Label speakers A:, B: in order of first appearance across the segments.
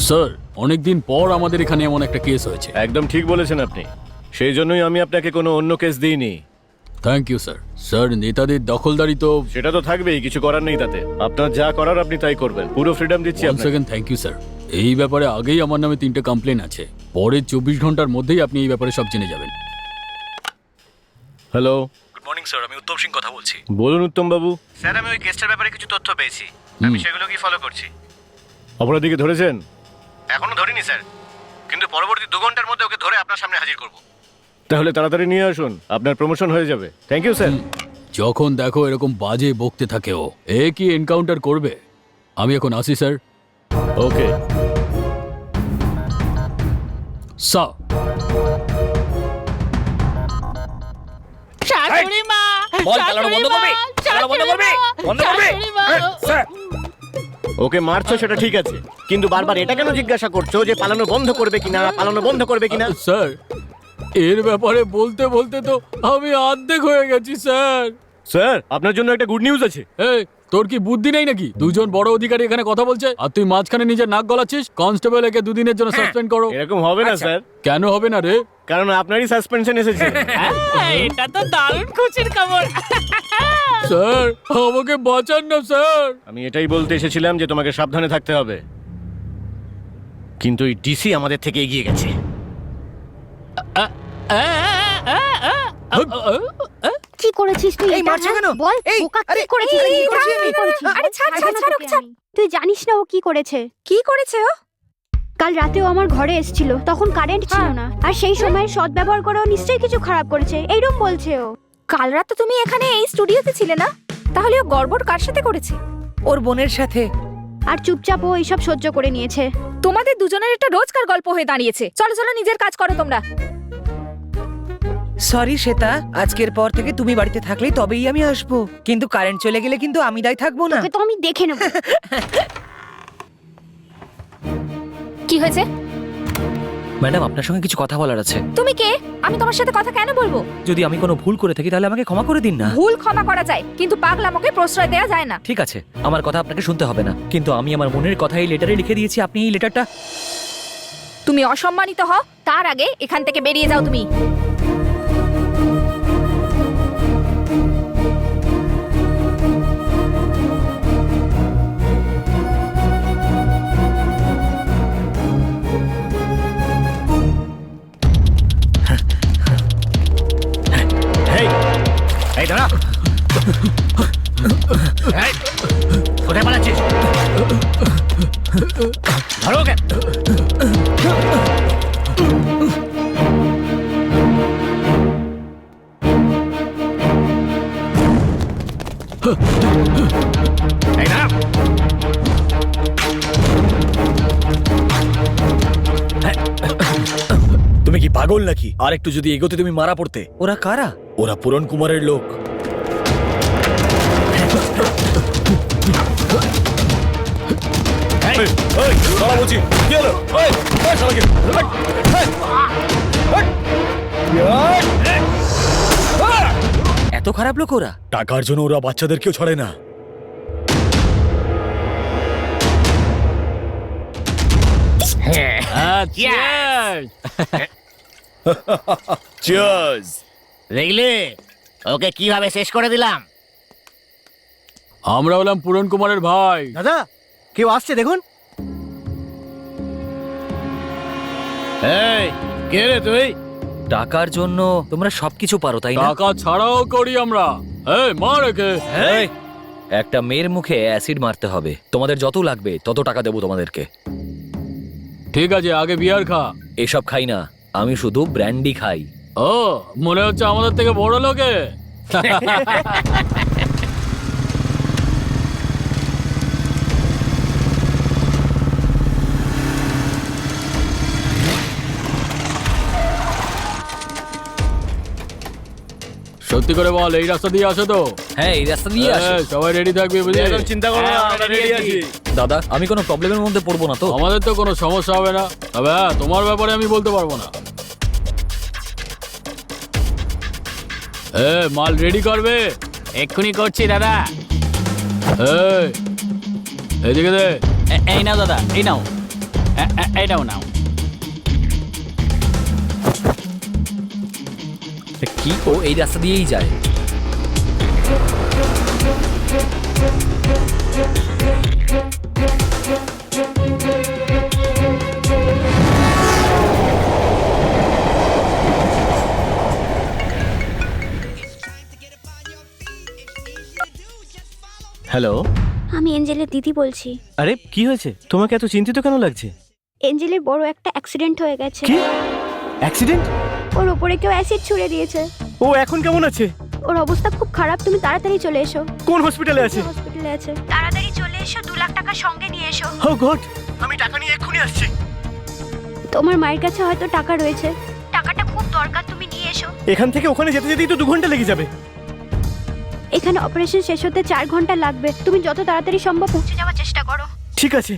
A: Sir অনেকদিন পর আমাদের এখানে এমন একটা কেস হয়েছে।
B: একদম ঠিক বলেছেন আপনি, সেই জন্যই আমি আপনাকে কোনো অন্য কেস দিইনি।
A: Thank you sir. স্যার নেতাদের দখলদারি তো
B: সেটা তো থাকবেই, কিছু করার নেই তাতে। আপনার যা করার আপনি তাই করবেন, পুরো ফ্রিডম দিচ্ছি আপনাকে।
A: Second thank you sir. এই ব্যাপারে আগেই আমার নামে 3টে কমপ্লেন আছে, পরের 24 ঘন্টার মধ্যেই আপনি এই ব্যাপারে সব জেনে যাবেন।
B: হ্যালো,
C: গুড মর্নিং স্যার, আমি উত্তম সিং কথা বলছি।
B: বলুন উত্তম বাবু।
C: স্যার আমি ওই কেসটার ব্যাপারে কিছু তথ্য পেয়েছি, আমি সেগুলোকেই ফলো করছি।
B: অপরাধীকে ধরেছেন?
C: এখনো ধরিনি স্যার, কিন্তু পরবর্তী 2 ঘন্টার মধ্যে ওকে ধরে আপনার সামনে হাজির করব।
B: তাহলে তাড়াতাড়ি নিয়ে আসুন, আপনার প্রমোশন হয়ে যাবে। Thank you sir.
A: যখন দেখো এরকম বাজে বকতে থাকে ও, এ কি এনকাউন্টার করবে? আমি এখন আসি স্যার।
B: ওকে
A: স্যার
D: শাশুড়ি মা,
C: বল, চালানো বন্ধ করবি? চালানো বন্ধ করবি? বন্ধ করবি?
B: স্যার, ওকে মারছো সেটা ঠিক আছে, কিন্তু বারবার এটা কেন জিজ্ঞাসা করছো যে পালানো বন্ধ করবে কিনা, পালানো বন্ধ করবে কিনা?
A: স্যার এর ব্যাপারে বলতে বলতে তো আমি অর্ধেক হয়ে গেছি স্যার।
B: স্যার, আপনার জন্য একটা গুড নিউজ আছে।
A: এই তোর কি বুদ্ধি নেই নাকি? দুজন বড় অধিকারী এখানে কথা বলছে আর তুই মাঝখানে নিজের নাক গলাচ্ছিস। কনস্টেবল একে 2 দিনের জন্য সাসপেন্ড করো।
B: এরকম হবে না স্যার,
A: কেন হবে না রে?
B: কারণ আপনারই সাসপেনশন এসেছে।
D: এটা তো দারুণ খুশির খবর।
A: স্যার আমাকে বাঁচান না স্যার।
B: আমি এটাই বলতে এসেছিলাম যে তোমাকে সাবধানে থাকতে হবে, কিন্তু এই ডিসি আমাদের থেকে এগিয়ে গেছে।
E: কি করেছিস তুই?
F: এই
E: এটা,
F: মারছো
E: হ্যাঁ?
F: কেন?
E: বল,
F: এই,
E: বোকা,
F: আরে,
E: কি করেছিস?
F: এই,
E: কি
F: কি করছি আমি?
E: করেছিস?
F: আরে, ছাড়,
E: আরে
F: ছাড়,
E: না
F: ছাড়,
E: তোকে
F: ছাড়।
E: আমি। তুই জানিস না ও কি করেছে?
F: কি করেছে ও?
E: কাল রাতে ও আমার ঘরে এসেছিল, তখন কারেন্ট ছিল না, আর সেই সময় সদ্ব্যবহার করে ও নিশ্চয়ই কিছু খারাপ করেছে, এইরকম বলছে ও।
F: কাল রাতে তুমি এখানে এই স্টুডিওতে ছিলে না? তাহলে ও গড়বড় কার সাথে করেছে? ওর বোনের সাথে।
E: আর চুপচাপ ও এইসব সহ্য করে নিয়েছে।
F: তোমাদের দুজনের একটা রোজকার গল্প হয়ে দাঁড়িয়েছে। চলো চলো, নিজের কাজ করো তোমরা।
G: সরি শ্বেতা, আজকের পর থেকে তুমি বাড়িতে থাকলেই তবেই আমি আসবো, কিন্তু কারেন্ট চলে গেলে কিন্তু আমি দায় থাকবো না।
E: তোকে তো আমি দেখে নেব।
F: কি হয়েছে?
G: ম্যাডাম, আপনার সঙ্গে কিছু কথা বলার আছে।
F: তুমি কে? আমি তোমার সাথে কথা কেন বলবো?
G: যদি আমি কোনো ভুল করে থাকি তাহলে আমাকে ক্ষমা করে দিন না।
F: ভুল ক্ষমা করা যায়, কিন্তু পাগলামোকে প্রশ্রয় দেওয়া যায় না।
G: ঠিক আছে, আমার কথা আপনাকে শুনতে হবে না, কিন্তু আমি আমার মনের কথা এই লেটারে লিখে দিয়েছি। আপনি এই লেটারটা।
F: তুমি অসম্মানিত হও, তার আগে এখান থেকে বেরিয়ে যাও তুমি।
C: এই এই দাঁড়া, এই কোথায় পালাচ্ছিস? ধরো ওকে। এই দাঁড়া।
H: তুমি কি পাগল নাকি? আর একটু যদি এগোতে তুমি মারা পড়তে।
G: ওরা কারা?
H: ওরা পূরণ কুমারের লোক।
C: এই,
H: এই, দাঁড়া বলছি। কি হলো? এই, এই, শালাকে।
G: এত খারাপ লোক ওরা?
H: টাকার জন্য ওরা বাচ্চাদেরকেও ছাড়ে না। চিয়ার্স।
C: দেখলে ওকে কিভাবে শেষ করে দিলাম?
A: আমরা হলাম পূরণ কুমারের ভাই।
B: দাদা, কেউ আসছে দেখুন।
A: এই কে রে তুই?
G: টাকার জন্য তোমরা সবকিছু পারো, তাই না?
A: টাকা ছাড়াও করি আমরা। এই মার একে।
G: এই, একটা মেয়ের মুখে অ্যাসিড মারতে হবে। তোমাদের যত লাগবে তত টাকা দেবো তোমাদেরকে।
A: ঠিক আছে, আগে বিয়ার খা।
G: এসব খাই না, আমি শুধু ব্র্যান্ডি খাই।
A: ও মনে হচ্ছে আমাদের থেকে বড় লোকে। সত্যি করে বল, এই রাস্তা দিয়ে আসো তো?
G: হ্যাঁ, এই রাস্তা দিয়ে আসো।
A: সবাই রেডি থাকবি বুঝলি?
B: একদম চিন্তা করো না, আমরা রেডি আছি।
G: দাদা, আমি কোনো প্রবলেমের মধ্যে পড়বো না তো?
A: আমাদের তো কোনো সমস্যা হবে না, তবে হ্যাঁ, তোমার ব্যাপারে আমি বলতে পারবো না। মাল রেডি করবে?
D: এক্ষুনি করছি দাদা।
A: এদিকে দে।
D: এই নাও দাদা, এই নাও। এটাও নাও।
I: কি ও এই রাস্তা দিয়েই যায়?
B: হ্যালো,
E: আমি এঞ্জেলের দিদি বলছি।
B: আরে কি হয়েছে? তোমাকে এত চিন্তিত কেন লাগছে?
E: এঞ্জেলের বড় একটা অ্যাক্সিডেন্ট হয়ে গেছে।
B: কি অ্যাক্সিডেন্ট?
E: ওর উপরে কেউ অ্যাসিড ছুড়ে দিয়েছে।
B: ও এখন কেমন আছে?
E: ওর অবস্থা খুব খারাপ, তুমি তাড়াতাড়ি চলে এসো।
B: কোন হসপিটালে আছে?
E: হসপিটালে আছে, তাড়াতাড়ি চলে এসো, 2 লাখ টাকা সঙ্গে নিয়ে এসো।
B: ও গড, আমি টাকা নিয়ে এক্ষুনি আসছি।
E: তোমার মায়ের কাছে হয়তো টাকা রয়েছে, টাকাটা খুব দরকার, তুমি নিয়ে এসো।
B: এখান থেকে ওখানে যেতে যেতেই তো 2 ঘন্টা লেগে যাবে।
E: এখানে অপারেশন শেষ হতে 4 ঘন্টা লাগবে, তুমি যত তাড়াতাড়ি সম্ভব পৌঁছে যাওয়ার চেষ্টা করো।
B: ঠিক আছে।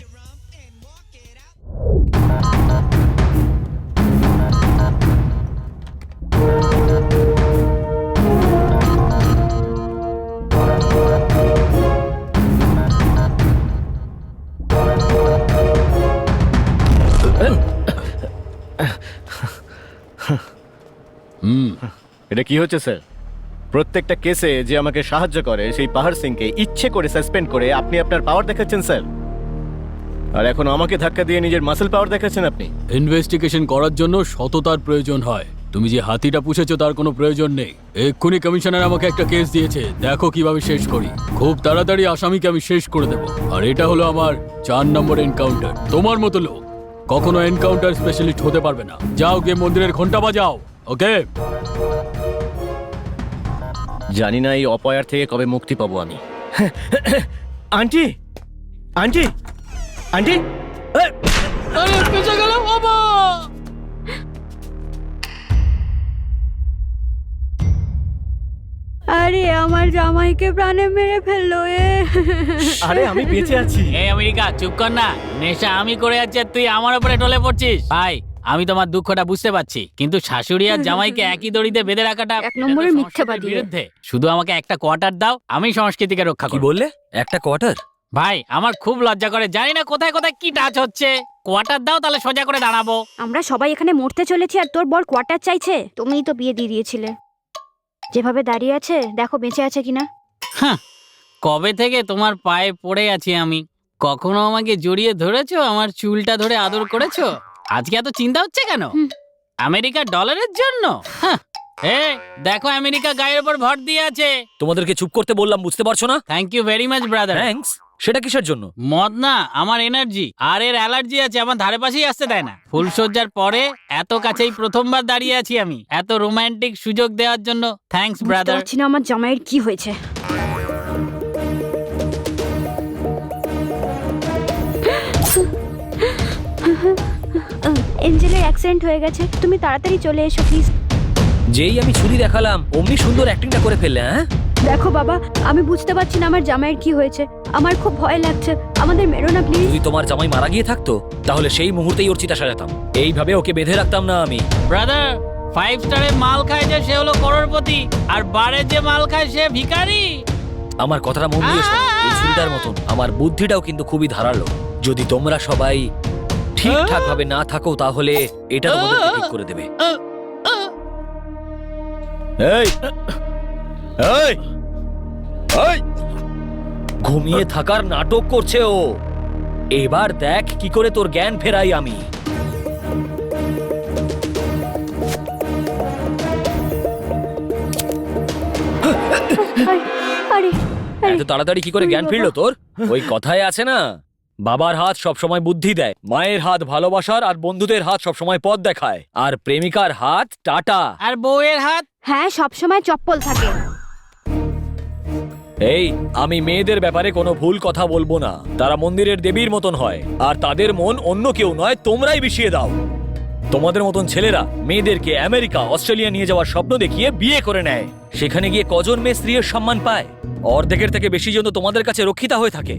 B: এটা কি হচ্ছে স্যার? প্রত্যেকটা কেসে যে আমাকে সাহায্য করে সেই পাহাড় সিংকে ইচ্ছে করে সাসপেন্ড করে আপনি আপনার পাওয়ার দেখাচ্ছেন স্যার, আর এখন আমাকে ধাক্কা দিয়ে নিজের মাসেল পাওয়ার দেখাচ্ছেন আপনি।
A: ইনভেস্টিগেশন করার জন্য সততার প্রয়োজন হয়। তুমি যে হাতিটা পুষেছো তার কোনো প্রয়োজন নেই। এক্ষুনি কমিশনার আমাকে একটা কেস দিয়েছে, দেখো কিভাবে শেষ করি। খুব তাড়াতাড়ি আসামিকে আমি শেষ করে দেবো। আর এটা হলো আমার 4 নম্বর এনকাউন্টার। তোমার মতো লোক কখনো এনকাউন্টার স্পেশালিস্ট হতে পারবে না। যাও গিয়ে মন্দিরের ঘন্টা বাজাও। ওকে?
B: জানি না এই অপয়ার থেকে কবে মুক্তি পাবো আমি। আন্টি, আন্টি, আন্টি,
A: আরে বেঁচে গেল বাবা।
E: আরে আমার জামাইকে প্রাণে মেরে ফেললো এ।
B: আরে আমি বেঁচে আছি।
D: এই আমেরিকা, চুপ কর না। নেশা আমি করে যাচ্ছি আর তুই আমার উপরে টলে পড়ছিস। ভাই, আমি তোমার দুঃখটা বুঝতে পারছি, কিন্তু শাশুড়ি আর জামাইকে একই দড়িতে বেঁধে রাখাটা
E: 1 নম্বরের
D: এটা তো
E: মিথ্যাবাদী।
D: সংস্কৃতির বিরুদ্ধে। শুধু আমাকে একটা কোয়ার্টার দাও, আমি সংস্কৃতিকে রক্ষা
I: কি
D: করব।
I: বললে? একটা কোয়ার্টার?
D: ভাই, আমার খুব লজ্জা করে, জানি না কোথায় কোথায় কি টাচ হচ্ছে। কোয়ার্টার দাও, তাহলে সোজা করে দাঁড়াবো।
E: আমরা সবাই এখানে মরতে চলেছি আর তোর বর কোয়ার্টার চাইছে? তুমিই তো বিয়ে দিয়ে দিয়েছিলে। যেভাবে দাঁড়িয়ে আছে দেখো বেঁচে আছে কিনা।
D: কবে থেকে তোমার পায়ে পড়ে আছি আমি। কখনো আমাকে জড়িয়ে ধরেছো, আমার চুলটা ধরে আদর করেছো? আজকে এত চিন্তা হচ্ছে কেন? আমেরিকার ডলারের জন্য? এই দেখো, আমেরিকা গায়ের উপর ভর দিয়ে আছে।
I: তোমাদেরকে চুপ করতে বললাম, বুঝতে পারছো না?
D: Thank you very much brother.
I: Thanks? সেটা কিসের জন্য?
D: মদ না, আমার এনার্জি। আর এর অ্যালার্জি আছে, আমার ধারে পাশেই আসতে দেয় না। ফুলসজ্জার পরে এত কাছেই প্রথমবার দাঁড়িয়ে আছি আমি। এত রোমান্টিক সুযোগ দেওয়ার জন্য থ্যাঙ্কস
E: বুঝতে
D: ব্রাদার।
E: পারছি না আমার জামাইয়ের কি হয়েছে। এঞ্জেলের অ্যাক্সিডেন্ট হয়ে গেছে, তুমি তাড়াতাড়ি চলে এসো প্লিজ।
I: যেই আমি ছুরি দেখালাম অমনি সুন্দর অ্যাক্টিংটা করে ফেললে। হ্যাঁ,
E: দেখো বাবা, আমি বুঝতে পারছি না আমার জামাইয়ের কি হয়েছে। আমার খুব ভয় লাগছে, আমাদের মেরো না প্লিজ।
I: যদি তোমার জামাই মারা গিয়ে থাকতো তাহলে সেই মুহূর্তেই ওর চিতা সাজাতাম। এইভাবে ওকে বেঁধে রাখতাম না আমি।
D: ব্রাদার, 5 স্টারে মাল খায় যে সে হলো করোড়পতি, আর বারে যে মাল খায় সে ভিখারি।
I: আমার কথাটা মন দিয়ে শোনো। এই ছুরিটার মতন আমার বুদ্ধিটাও কিন্তু খুবই ধারালো। যদি তোমরা সবাই ঠিকঠাক ভাবে না থাকো তাহলে এটা তোমাদেরকে ঠিক করে দেবে।
H: এই এই এই
I: ঘুমিয়ে থাকার নাটক করছে ও। এবার দেখ কি করে তোর জ্ঞান ফেরাই আমি।
E: আরে আরে
I: এত তাড়াতাড়ি কি করে জ্ঞান ফিরলো তোর? ওই কথায় আছে না, বাবার হাত সবসময় বুদ্ধি দেয়, মায়ের হাত ভালোবাসার আর বন্ধুদের হাত সবসময় পথ দেখায়, আর প্রেমিকার হাত টাটা।
D: আর বউয়ের হাত?
E: হ্যাঁ, সব সময় চপ্পল থাকে।
I: এই, আমি মেয়েদের ব্যাপারে কোনো ভুল কথা বলবো না। তারা মন্দিরের দেবীর মতন হয়, আর তাদের মন অন্য কেউ নয়, তোমরাই বিষিয়ে দাও। তোমাদের মতন ছেলেরা মেয়েদেরকে আমেরিকা, অস্ট্রেলিয়া নিয়ে যাওয়ার স্বপ্ন দেখিয়ে বিয়ে করে নেয়। সেখানে গিয়ে কজন মেয়ে স্ত্রীর সম্মান পায়? অর্ধেকের থেকে বেশি জন তো তোমাদের কাছে রক্ষিতা হয়ে থাকে।